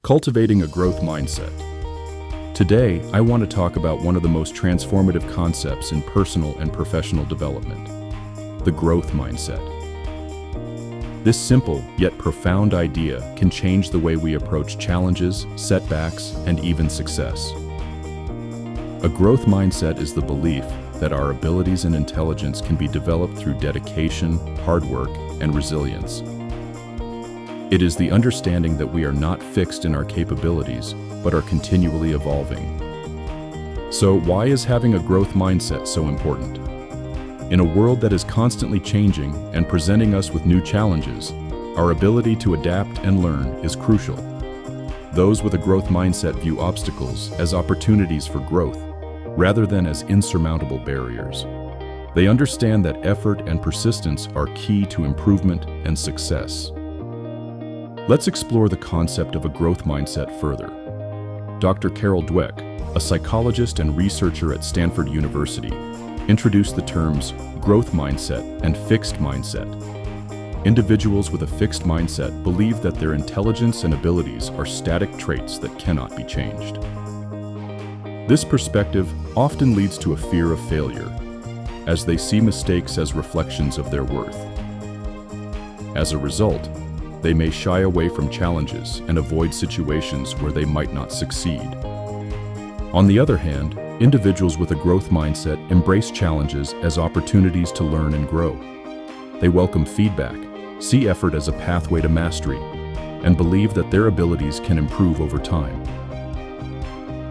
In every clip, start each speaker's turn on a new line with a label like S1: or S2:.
S1: Cultivating a growth mindset. Today, I want to talk about one of the most transformative concepts in personal and professional development, the growth mindset. This simple yet profound idea can change the way we approach challenges, setbacks, and even success. A growth mindset is the belief that our abilities and intelligence can be developed through dedication, hard work, and resilience. It is the understanding that we are not fixed in our capabilities, but are continually evolving. So why is having a growth mindset so important? In a world that is constantly changing and presenting us with new challenges, our ability to adapt and learn is crucial. Those with a growth mindset view obstacles as opportunities for growth, rather than as insurmountable barriers. They understand that effort and persistence are key to improvement and success. Let's explore the concept of a growth mindset further. Dr. Carol Dweck, a psychologist and researcher at Stanford University, introduced the terms growth mindset and fixed mindset. Individuals with a fixed mindset believe that their intelligence and abilities are static traits that cannot be changed. This perspective often leads to a fear of failure, as they see mistakes as reflections of their worth. As a result, they may shy away from challenges and avoid situations where they might not succeed. On the other hand, individuals with a growth mindset embrace challenges as opportunities to learn and grow. They welcome feedback, see effort as a pathway to mastery, and believe that their abilities can improve over time.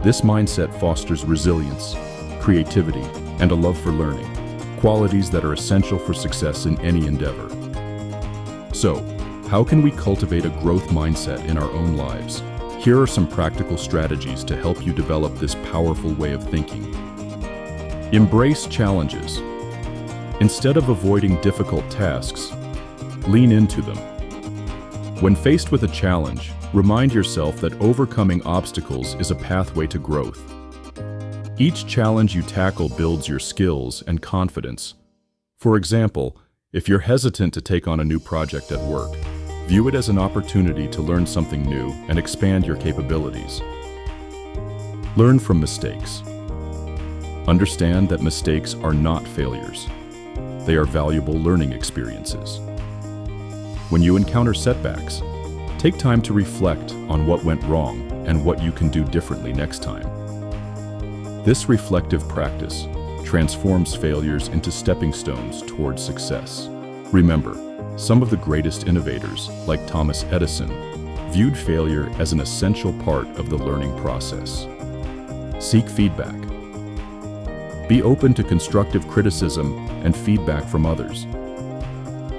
S1: This mindset fosters resilience, creativity, and a love for learning, qualities that are essential for success in any endeavor. So, how can we cultivate a growth mindset in our own lives? Here are some practical strategies to help you develop this powerful way of thinking. Embrace challenges. Instead of avoiding difficult tasks, lean into them. When faced with a challenge, remind yourself that overcoming obstacles is a pathway to growth. Each challenge you tackle builds your skills and confidence. For example, if you're hesitant to take on a new project at work, view it as an opportunity to learn something new and expand your capabilities. Learn from mistakes. Understand that mistakes are not failures. They are valuable learning experiences. When you encounter setbacks, take time to reflect on what went wrong and what you can do differently next time. This reflective practice transforms failures into stepping stones towards success. Remember, some of the greatest innovators, like Thomas Edison, viewed failure as an essential part of the learning process. Seek feedback. Be open to constructive criticism and feedback from others.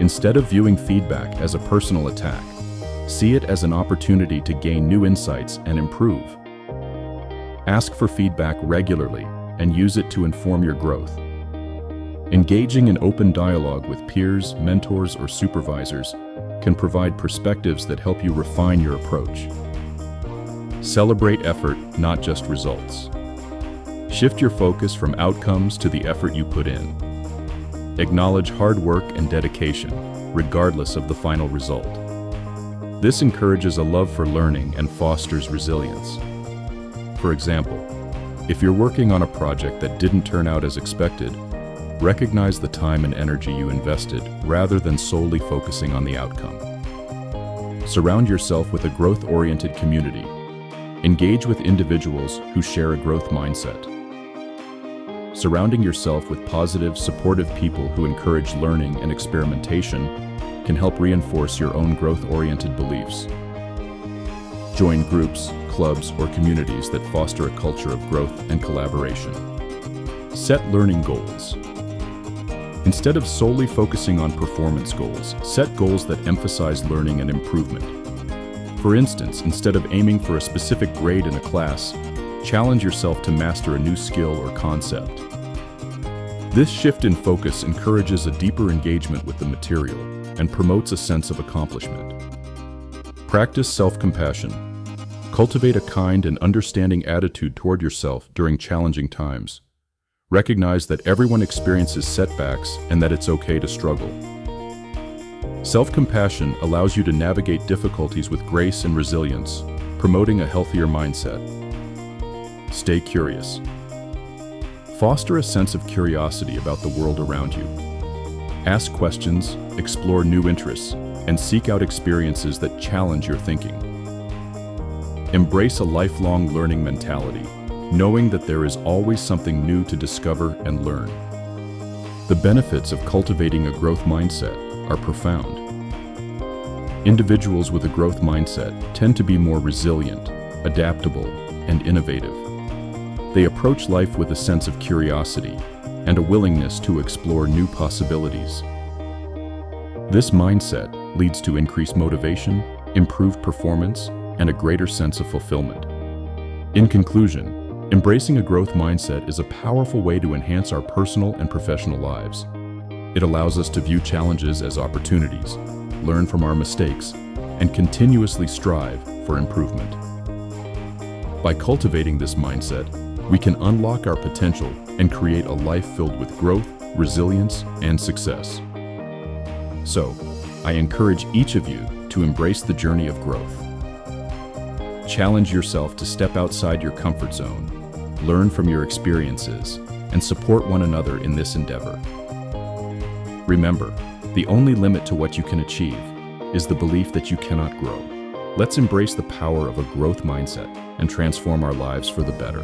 S1: Instead of viewing feedback as a personal attack, see it as an opportunity to gain new insights and improve. Ask for feedback regularly and use it to inform your growth. Engaging in open dialogue with peers, mentors, or supervisors can provide perspectives that help you refine your approach. Celebrate effort, not just results. Shift your focus from outcomes to the effort you put in. Acknowledge hard work and dedication, regardless of the final result. This encourages a love for learning and fosters resilience. For example, if you're working on a project that didn't turn out as expected, recognize the time and energy you invested rather than solely focusing on the outcome. Surround yourself with a growth-oriented community. Engage with individuals who share a growth mindset. Surrounding yourself with positive, supportive people who encourage learning and experimentation can help reinforce your own growth-oriented beliefs. Join groups, clubs, or communities that foster a culture of growth and collaboration. Set learning goals. Instead of solely focusing on performance goals, set goals that emphasize learning and improvement. For instance, instead of aiming for a specific grade in a class, challenge yourself to master a new skill or concept. This shift in focus encourages a deeper engagement with the material and promotes a sense of accomplishment. Practice self-compassion. Cultivate a kind and understanding attitude toward yourself during challenging times. Recognize that everyone experiences setbacks and that it's okay to struggle. Self-compassion allows you to navigate difficulties with grace and resilience, Promoting a healthier mindset. Stay curious. Foster a sense of curiosity about the world around you. Ask questions, explore new interests, and seek out experiences that challenge your thinking. Embrace a lifelong learning mentality, knowing that there is always something new to discover and learn. The benefits of cultivating a growth mindset are profound. Individuals with a growth mindset tend to be more resilient, adaptable, and innovative. They approach life with a sense of curiosity and a willingness to explore new possibilities. This mindset leads to increased motivation, improved performance, and a greater sense of fulfillment. In conclusion, embracing a growth mindset is a powerful way to enhance our personal and professional lives. It allows us to view challenges as opportunities, learn from our mistakes, and continuously strive for improvement. By cultivating this mindset, we can unlock our potential and create a life filled with growth, resilience, and success. So, I encourage each of you to embrace the journey of growth. Challenge yourself to step outside your comfort zone, learn from your experiences, and support one another in this endeavor. Remember, the only limit to what you can achieve is the belief that you cannot grow. Let's embrace the power of a growth mindset and transform our lives for the better.